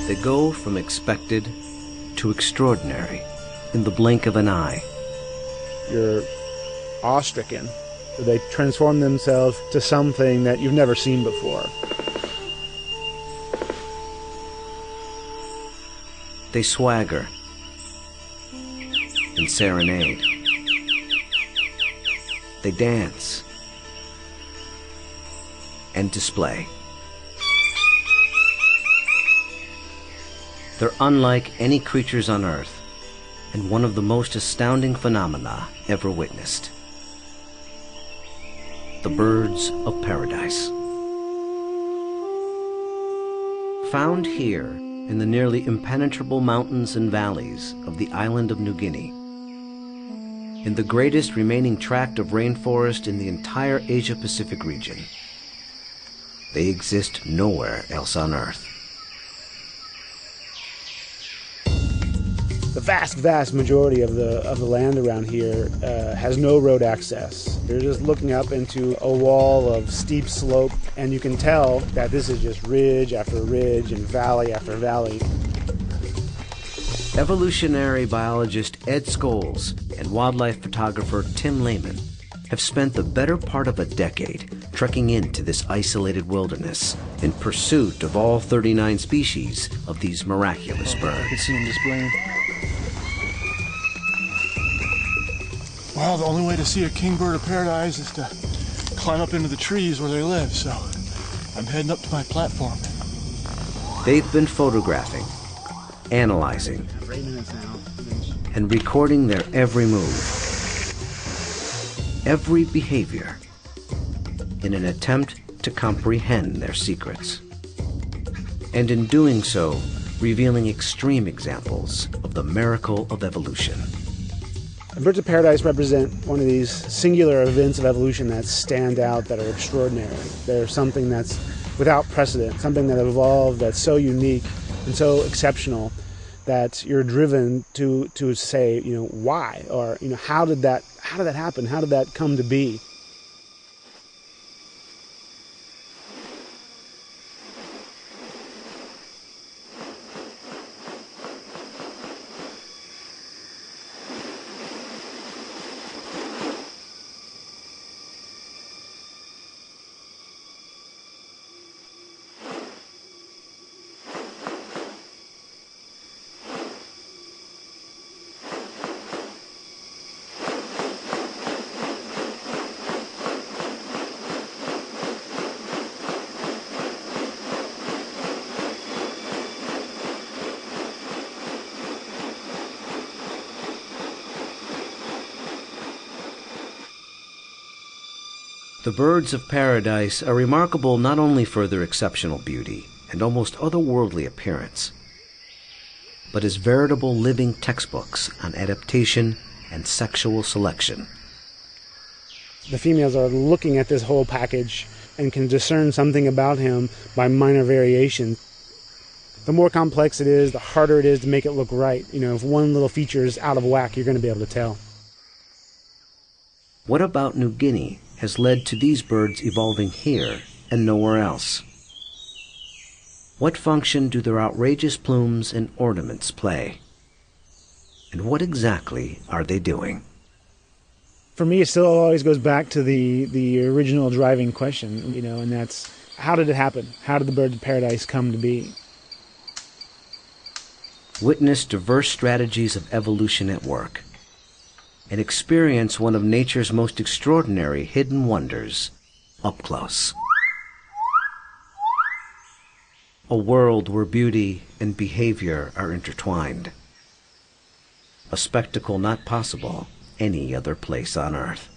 They go from expected to extraordinary in the blink of an eye. You're awestricken. They transform themselves to something that you've never seen before. They swagger and serenade. They dance and display. They're unlike any creatures on Earth, and one of the most astounding phenomena ever witnessed. The birds of paradise. Found here in the nearly impenetrable mountains and valleys of the island of New Guinea, in the greatest remaining tract of rainforest in the entire Asia-Pacific region. They exist nowhere else on Earth. The vast majority of the land around here has no road access. You're just looking up into a wall of steep slope, and you can tell that this is just ridge after ridge and valley after valley. Evolutionary biologist Ed Scholes and wildlife photographer Tim Lehman have spent the better part of a decade trekking into this isolated wilderness in pursuit of all 39 species of these miraculous birds. I can see them displaying. Well, the only way to see a kingbird of paradise is to climb up into the trees where they live, so I'm heading up to my platform. They've been photographing, analyzing, and recording their every move, every behavior, in an attempt to comprehend their secrets. And in doing so, revealing extreme examples of the miracle of evolution. Birds of paradise represent one of these singular events of evolution that stand out, that are extraordinary. They're something that's without precedent, something that evolved that's so unique and so exceptional that you're driven to say, why, or how did that happen? How did that come to be? The birds of paradise are remarkable not only for their exceptional beauty and almost otherworldly appearance, but as veritable living textbooks on adaptation and sexual selection. The females are looking at this whole package and can discern something about him by minor variation. The more complex it is, the harder it is to make it look right. If one little feature is out of whack, you're going to be able to tell. What about New Guinea has led to these birds evolving here and nowhere else? What function do their outrageous plumes and ornaments play? And what exactly are they doing? For me, it still always goes back to the original driving question, and that's, how did it happen? How did the birds of paradise come to be? Witness diverse strategies of evolution at work, and experience one of nature's most extraordinary hidden wonders up close. A world where beauty and behavior are intertwined. A spectacle not possible any other place on Earth.